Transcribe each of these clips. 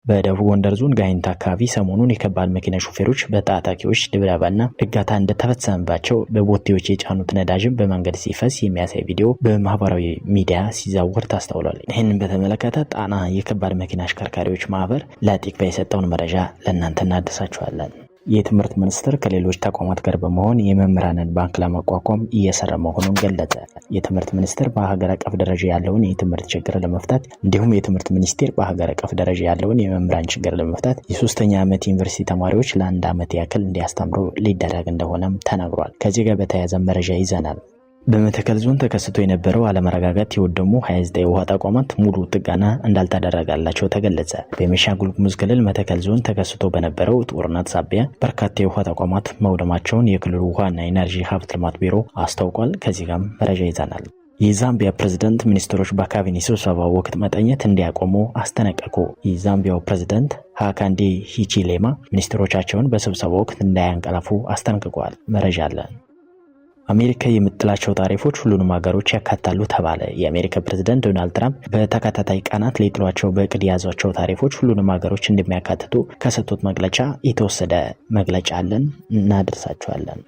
በደቡብ ጎንደር ዞን ጋይንት አካባቢ ሰሞኑን የከባድ መኪና ሾፌሮች በታጣቂዎች ድብደባና እገታ እንደተፈጸመባቸው በቦቴዎች የጫኑት ነዳጅም በመንገድ ሲፈስ የሚያሳይ ቪዲዮ በማህበራዊ ሚዲያ ሲዛወር ታስተውሏል። ይህንን በተመለከተ ጣና የከባድ መኪና አሽከርካሪዎች ማህበር ለጢክቫ የሰጠውን መረጃ ለእናንተ እናደርሳችኋለን። የትምህርት ሚኒስቴር ከሌሎች ተቋማት ጋር በመሆን የመምህራንን ባንክ ለማቋቋም እየሰራ መሆኑን ገለጸ። የትምህርት ሚኒስቴር በሀገር አቀፍ ደረጃ ያለውን የትምህርት ችግር ለመፍታት እንዲሁም የትምህርት ሚኒስቴር በሀገር አቀፍ ደረጃ ያለውን የመምህራን ችግር ለመፍታት የሶስተኛ ዓመት ዩኒቨርሲቲ ተማሪዎች ለአንድ ዓመት ያክል እንዲያስተምሩ ሊደረግ እንደሆነም ተነግሯል። ከዚህ ጋር በተያያዘ መረጃ ይዘናል። በመተከል ዞን ተከስቶ የነበረው አለመረጋጋት የወደሙ 29 ውሃ ተቋማት ሙሉ ጥገና እንዳልተደረጋላቸው ተገለጸ። በቤኒሻንጉል ጉሙዝ ክልል መተከል ዞን ተከስቶ በነበረው ጦርነት ሳቢያ በርካታ የውሃ ተቋማት መውደማቸውን የክልሉ ውሃና ኢነርጂ ሀብት ልማት ቢሮ አስታውቋል። ከዚህ ጋር መረጃ ይዘናል። የዛምቢያ ፕሬዝዳንት ሚኒስትሮች በካቢኔ ስብሰባ ወቅት መተኛት እንዲያቆሙ አስጠነቀቁ። የዛምቢያው ፕሬዝዳንት ሃካንዴ ሂቺሌማ ሚኒስትሮቻቸውን በስብሰባ ወቅት እንዳያንቀላፉ አስጠንቅቀዋል። መረጃ አለን። አሜሪካ የምጥላቸው ታሪፎች ሁሉንም ሀገሮች ያካታሉ ተባለ። የአሜሪካ ፕሬዝዳንት ዶናልድ ትራምፕ በተከታታይ ቀናት ሊጥሏቸው በእቅድ የያዟቸው ታሪፎች ሁሉንም ሀገሮች እንደሚያካትቱ ከሰጡት መግለጫ የተወሰደ መግለጫ አለን፣ እናደርሳቸዋለን።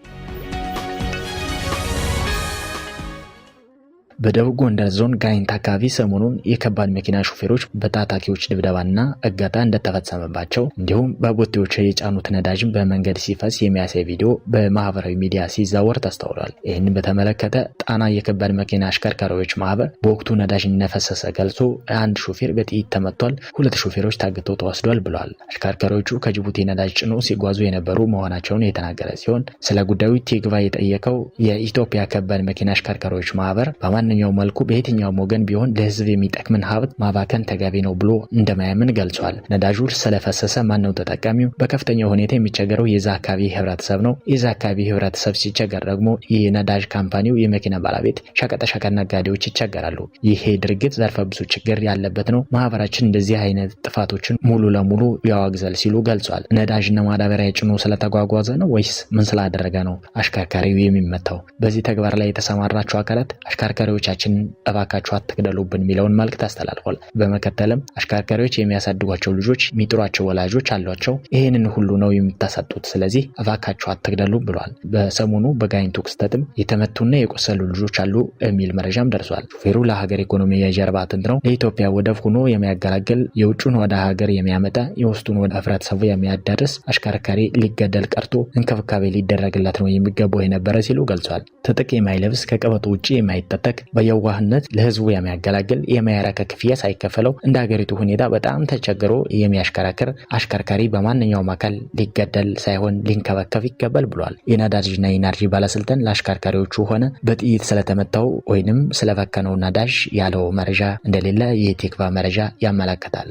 በደቡብ ጎንደር ዞን ጋይንት አካባቢ ሰሞኑን የከባድ መኪና ሾፌሮች በታጣቂዎች ድብደባና እገታ እንደተፈጸመባቸው እንዲሁም በቦቴዎች የጫኑት ነዳጅን በመንገድ ሲፈስ የሚያሳይ ቪዲዮ በማህበራዊ ሚዲያ ሲዛወር ተስተውሏል። ይህንን በተመለከተ ጣና የከባድ መኪና አሽከርካሪዎች ማህበር በወቅቱ ነዳጅ እንደፈሰሰ ገልጾ አንድ ሾፌር በጥይት ተመቷል፣ 2 ሾፌሮች ታግተው ተወስዷል ብለዋል። አሽከርካሪዎቹ ከጅቡቲ ነዳጅ ጭኖ ሲጓዙ የነበሩ መሆናቸውን የተናገረ ሲሆን ስለ ጉዳዩ ቲክቫ የጠየቀው የኢትዮጵያ ከባድ መኪና አሽከርካሪዎች ማህበር ማንኛውም መልኩ በየትኛውም ወገን ቢሆን ለህዝብ የሚጠቅምን ሀብት ማባከን ተገቢ ነው ብሎ እንደማያምን ገልጿል። ነዳጁ ስለፈሰሰ ማነው ተጠቃሚው? በከፍተኛ ሁኔታ የሚቸገረው የዛ አካባቢ ህብረተሰብ ነው። የዛ አካባቢ ህብረተሰብ ሲቸገር ደግሞ የነዳጅ ካምፓኒው የመኪና ባለቤት ሸቀጣሸቀጥ ነጋዴዎች ይቸገራሉ። ይሄ ድርጊት ዘርፈ ብዙ ችግር ያለበት ነው። ማህበራችን እንደዚህ አይነት ጥፋቶችን ሙሉ ለሙሉ ያወግዛል ሲሉ ገልጿል። ነዳጅና ማዳበሪያ ጭኖ ስለተጓጓዘ ነው ወይስ ምን ስላደረገ ነው አሽከርካሪው የሚመታው? በዚህ ተግባር ላይ የተሰማራቸው አካላት አሽከርካሪዎቻችን እባካችሁ አትግደሉብን የሚለውን መልእክት አስተላልፏል። በመከተልም አሽከርካሪዎች የሚያሳድጓቸው ልጆች የሚጥሯቸው ወላጆች አሏቸው፣ ይህንን ሁሉ ነው የምታሳጡት፣ ስለዚህ እባካችሁ አትግደሉ ብሏል። በሰሞኑ በጋይንቱ ክስተትም የተመቱና የቆሰሉ ልጆች አሉ የሚል መረጃም ደርሷል። ሹፌሩ ለሀገር ኢኮኖሚ የጀርባ አጥንት ነው፣ ለኢትዮጵያ ወደብ ሆኖ የሚያገለግል የውጩን ወደ ሀገር የሚያመጣ የውስጡን ወደ ህብረተሰቡ የሚያዳርስ አሽከርካሪ ሊገደል ቀርቶ እንክብካቤ ሊደረግለት ነው የሚገባው የነበረ ሲሉ ገልጿል። ትጥቅ የማይለብስ ከቀበቶ ውጭ የማይጠጠቅ በየዋህነት ለህዝቡ የሚያገለግል የማያረከ ክፍያ ሳይከፈለው እንደ ሀገሪቱ ሁኔታ በጣም ተቸግሮ የሚያሽከራክር አሽከርካሪ በማንኛውም አካል ሊገደል ሳይሆን ሊንከባከብ ይገባል ብሏል። የነዳጅና ኢነርጂ ባለስልጣን ለአሽከርካሪዎቹ ሆነ በጥይት ስለተመታው ወይንም ስለበከነው ነዳጅ ያለው መረጃ እንደሌለ የቲክቫ መረጃ ያመለክታል።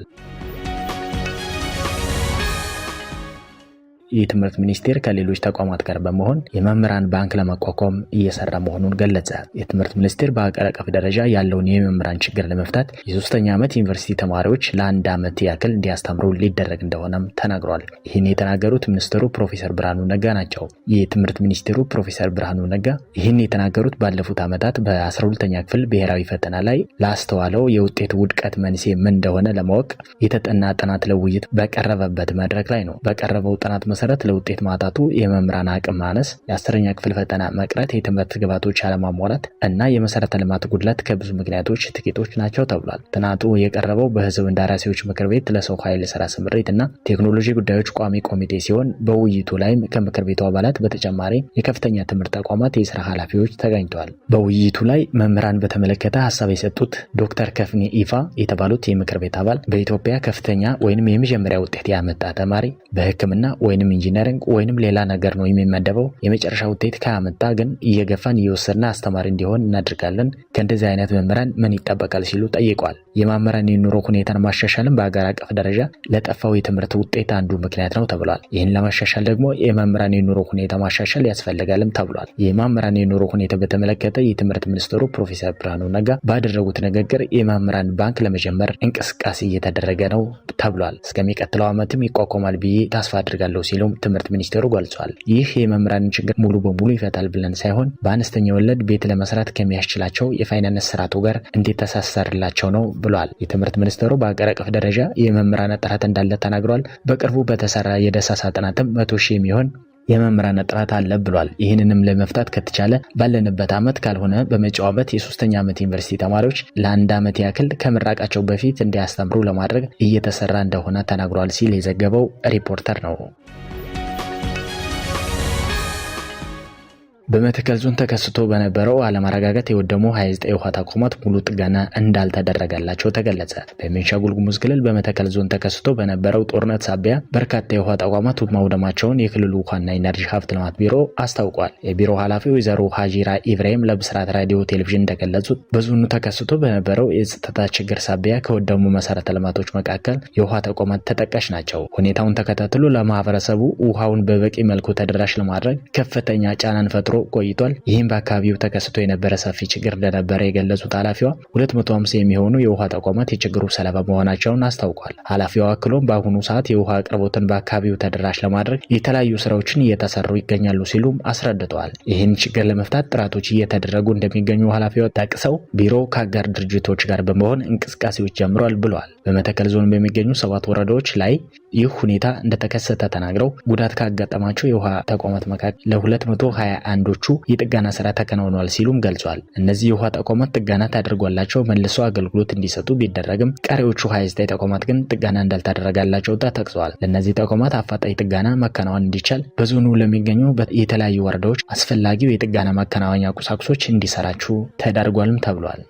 የትምህርት ሚኒስቴር ከሌሎች ተቋማት ጋር በመሆን የመምህራን ባንክ ለማቋቋም እየሰራ መሆኑን ገለጸ። የትምህርት ሚኒስቴር በሀገር አቀፍ ደረጃ ያለውን የመምህራን ችግር ለመፍታት የሶስተኛ ዓመት ዩኒቨርሲቲ ተማሪዎች ለአንድ ዓመት ያክል እንዲያስተምሩ ሊደረግ እንደሆነም ተናግሯል። ይህን የተናገሩት ሚኒስትሩ ፕሮፌሰር ብርሃኑ ነጋ ናቸው። የትምህርት ሚኒስትሩ ፕሮፌሰር ብርሃኑ ነጋ ይህን የተናገሩት ባለፉት ዓመታት በ12ኛ ክፍል ብሔራዊ ፈተና ላይ ላስተዋለው የውጤት ውድቀት መንስኤ ምን እንደሆነ ለማወቅ የተጠና ጥናት ለውይይት በቀረበበት መድረክ ላይ ነው። በቀረበው ጥናት መሰረት ለውጤት ማጣቱ የመምህራን አቅም ማነስ፣ የ10ኛ ክፍል ፈተና መቅረት፣ የትምህርት ግብዓቶች አለማሟላት እና የመሰረተ ልማት ጉድለት ከብዙ ምክንያቶች ጥቂቶች ናቸው ተብሏል። ጥናቱ የቀረበው በህዝብ እንደራሴዎች ምክር ቤት ለሰው ኃይል ስራ ስምሪት እና ቴክኖሎጂ ጉዳዮች ቋሚ ኮሚቴ ሲሆን በውይይቱ ላይም ከምክር ቤቱ አባላት በተጨማሪ የከፍተኛ ትምህርት ተቋማት የስራ ኃላፊዎች ተገኝተዋል። በውይይቱ ላይ መምህራን በተመለከተ ሀሳብ የሰጡት ዶክተር ከፍኔ ኢፋ የተባሉት የምክር ቤት አባል በኢትዮጵያ ከፍተኛ ወይንም የመጀመሪያ ውጤት ያመጣ ተማሪ በሕክምና ወይንም ኢንጂነሪንግ ወይንም ሌላ ነገር ነው የሚመደበው። የመጨረሻ ውጤት ካመጣ ግን እየገፋን እየወሰድን አስተማሪ እንዲሆን እናደርጋለን። ከእንደዚህ አይነት መምህራን ምን ይጠበቃል ሲሉ ጠይቋል። የመምህራን የኑሮ ሁኔታን ማሻሻልም በአገር አቀፍ ደረጃ ለጠፋው የትምህርት ውጤት አንዱ ምክንያት ነው ተብሏል። ይህን ለማሻሻል ደግሞ የመምህራን የኑሮ ሁኔታ ማሻሻል ያስፈልጋልም ተብሏል። የመምህራን የኑሮ ሁኔታ በተመለከተ የትምህርት ሚኒስትሩ ፕሮፌሰር ብርሃኑ ነጋ ባደረጉት ንግግር የመምህራን ባንክ ለመጀመር እንቅስቃሴ እየተደረገ ነው ተብሏል። እስከሚቀጥለው ዓመትም ይቋቋማል ብዬ ተስፋ አድርጋለሁ ሲሉም ትምህርት ሚኒስቴሩ ገልጿል። ይህ የመምህራንን ችግር ሙሉ በሙሉ ይፈታል ብለን ሳይሆን በአነስተኛ ወለድ ቤት ለመስራት ከሚያስችላቸው የፋይናንስ ስርዓቱ ጋር እንዲተሳሰርላቸው ነው ብሏል። የትምህርት ሚኒስቴሩ በአገር አቀፍ ደረጃ የመምህራን እጥረት እንዳለ ተናግሯል። በቅርቡ በተሰራ የዳሰሳ ጥናትም 100,000 የሚሆን የመምህራን እጥረት አለ ብሏል። ይህንንም ለመፍታት ከተቻለ ባለንበት ዓመት ካልሆነ በመጪው ዓመት የ3ኛ ዓመት ዩኒቨርሲቲ ተማሪዎች ለአንድ ዓመት ያክል ከምራቃቸው በፊት እንዲያስተምሩ ለማድረግ እየተሰራ እንደሆነ ተናግሯል ሲል የዘገበው ሪፖርተር ነው። በመተከል ዞን ተከስቶ በነበረው አለመረጋጋት የወደሙ 29 የውሃ ተቋማት ሙሉ ጥገና እንዳልተደረገላቸው ተገለጸ። በቤንሻንጉል ጉሙዝ ክልል በመተከል ዞን ተከስቶ በነበረው ጦርነት ሳቢያ በርካታ የውሃ ተቋማት መውደማቸውን የክልሉ ውሃና ኢነርጂ ሀብት ልማት ቢሮ አስታውቋል። የቢሮ ኃላፊ ወይዘሮ ሀጂራ ኢብራሂም ለብስራት ራዲዮ ቴሌቪዥን እንደገለጹት በዞኑ ተከስቶ በነበረው የጸጥታ ችግር ሳቢያ ከወደሙ መሰረተ ልማቶች መካከል የውሃ ተቋማት ተጠቃሽ ናቸው። ሁኔታውን ተከታትሎ ለማህበረሰቡ ውሃውን በበቂ መልኩ ተደራሽ ለማድረግ ከፍተኛ ጫናን ፈጥሮ ቆይቷል። ይህም በአካባቢው ተከስቶ የነበረ ሰፊ ችግር እንደነበረ የገለጹት ኃላፊዋ 250 የሚሆኑ የውሃ ተቋማት የችግሩ ሰለባ መሆናቸውን አስታውቋል። ኃላፊዋ አክሎም በአሁኑ ሰዓት የውሃ አቅርቦትን በአካባቢው ተደራሽ ለማድረግ የተለያዩ ስራዎችን እየተሰሩ ይገኛሉ ሲሉም አስረድተዋል። ይህን ችግር ለመፍታት ጥረቶች እየተደረጉ እንደሚገኙ ኃላፊዋ ጠቅሰው ቢሮው ከአጋር ድርጅቶች ጋር በመሆን እንቅስቃሴዎች ጀምሯል ብለዋል። በመተከል ዞን በሚገኙ 7 ወረዳዎች ላይ ይህ ሁኔታ እንደተከሰተ ተናግረው ጉዳት ካጋጠማቸው የውሃ ተቋማት መካከል ለ221ዎቹ የጥገና ስራ ተከናውኗል ሲሉም ገልጿል። እነዚህ የውሃ ተቋማት ጥገና ተደርጎላቸው መልሶ አገልግሎት እንዲሰጡ ቢደረግም ቀሪዎቹ 29 ተቋማት ግን ጥገና እንዳልተደረገላቸው ተጠቅሷል። ለእነዚህ ተቋማት አፋጣኝ ጥገና ማከናወን እንዲቻል በዞኑ ለሚገኙ የተለያዩ ወረዳዎች አስፈላጊው የጥገና ማከናወኛ ቁሳቁሶች እንዲሰራጩ ተደርጓልም ተብሏል።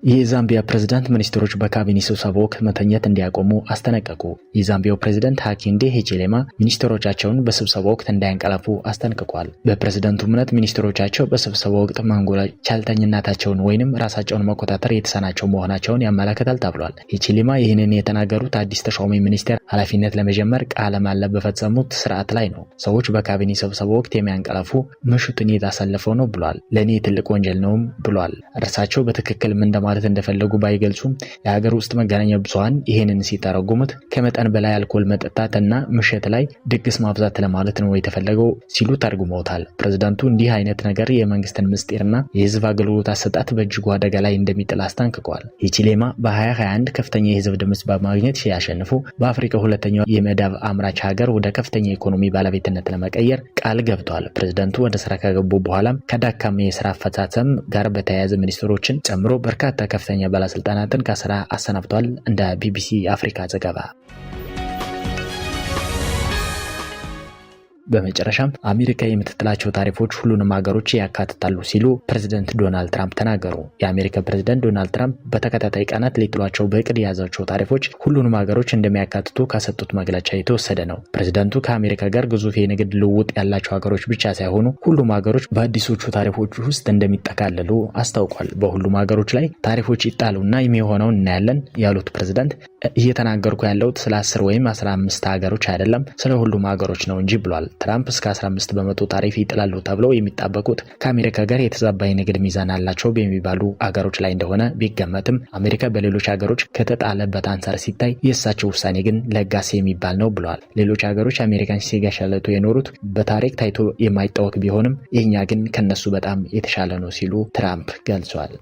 የዛምቢያ ፕሬዝዳንት ሚኒስትሮች በካቢኔ ስብሰባ ወቅት መተኛት እንዲያቆሙ አስጠነቀቁ። የዛምቢያው ፕሬዝዳንት ሃካይንዴ ሂቺሌማ ሚኒስትሮቻቸውን በስብሰባ ወቅት እንዳያንቀላፉ አስጠንቅቋል። በፕሬዝዳንቱ እምነት ሚኒስትሮቻቸው በስብሰባ ወቅት ማንጎላቸት ቻልተኝነታቸውን ወይንም ራሳቸውን መቆጣጠር የተሳናቸው መሆናቸውን ያመለክታል ተብሏል። ሂቺሌማ ይህንን የተናገሩት አዲስ ተሿሚ ሚኒስቴር ኃላፊነት ለመጀመር ቃለ መሃላ በፈጸሙት ስርዓት ላይ ነው። ሰዎች በካቢኔ ስብሰባ ወቅት የሚያንቀላፉ ምሽቱን እያሳለፈው ነው ብሏል። ለእኔ ትልቅ ወንጀል ነውም ብሏል። እርሳቸው በትክክል ምን ማለት እንደፈለጉ ባይገልጹም የሀገር ውስጥ መገናኛ ብዙሃን ይሄንን ሲተረጉሙት ከመጠን በላይ አልኮል መጠጣትና ምሽት ላይ ድግስ ማብዛት ለማለት ነው የተፈለገው ሲሉ ተርጉመውታል። ፕሬዝዳንቱ እንዲህ አይነት ነገር የመንግስትን ምስጢርና የህዝብ አገልግሎት አሰጣጥ በእጅጉ አደጋ ላይ እንደሚጥል አስጠንቅቀዋል። ሂቺሌማ በ2021 ከፍተኛ የህዝብ ድምጽ በማግኘት ሲያሸንፉ በአፍሪካ ሁለተኛው የመዳብ አምራች ሀገር ወደ ከፍተኛ የኢኮኖሚ ባለቤትነት ለመቀየር ቃል ገብተዋል። ፕሬዝዳንቱ ወደ ስራ ከገቡ በኋላም ከዳካማ የስራ አፈጻጸም ጋር በተያያዘ ሚኒስትሮችን ጨምሮ በርካታ ከፍተኛ ባለስልጣናትን ከስራ አሰናብቷል። እንደ ቢቢሲ አፍሪካ ዘገባ። በመጨረሻም አሜሪካ የምትጥላቸው ታሪፎች ሁሉንም ሀገሮች ያካትታሉ ሲሉ ፕሬዝዳንት ዶናልድ ትራምፕ ተናገሩ። የአሜሪካ ፕሬዝዳንት ዶናልድ ትራምፕ በተከታታይ ቀናት ሊጥሏቸው በእቅድ የያዛቸው ታሪፎች ሁሉንም ሀገሮች እንደሚያካትቱ ከሰጡት መግለጫ የተወሰደ ነው። ፕሬዝዳንቱ ከአሜሪካ ጋር ግዙፍ የንግድ ልውውጥ ያላቸው ሀገሮች ብቻ ሳይሆኑ ሁሉም ሀገሮች በአዲሶቹ ታሪፎች ውስጥ እንደሚጠቃለሉ አስታውቋል። በሁሉም ሀገሮች ላይ ታሪፎች ይጣሉና የሚሆነውን እናያለን ያሉት ፕሬዝዳንት እየተናገርኩ ያለሁት ስለ 10 ወይም 15 ሀገሮች አይደለም ስለ ሁሉም ሀገሮች ነው እንጂ ብሏል። ትራምፕ እስከ 15 በመቶ ታሪፍ ይጥላሉ ተብለው የሚጣበቁት ከአሜሪካ ጋር የተዛባ የንግድ ሚዛን አላቸው በሚባሉ ሀገሮች ላይ እንደሆነ ቢገመትም አሜሪካ በሌሎች ሀገሮች ከተጣለበት አንጻር ሲታይ የእሳቸው ውሳኔ ግን ለጋስ የሚባል ነው ብለዋል። ሌሎች ሀገሮች አሜሪካን ሲገሻለቱ የኖሩት በታሪክ ታይቶ የማይታወቅ ቢሆንም የኛ ግን ከነሱ በጣም የተሻለ ነው ሲሉ ትራምፕ ገልጿል።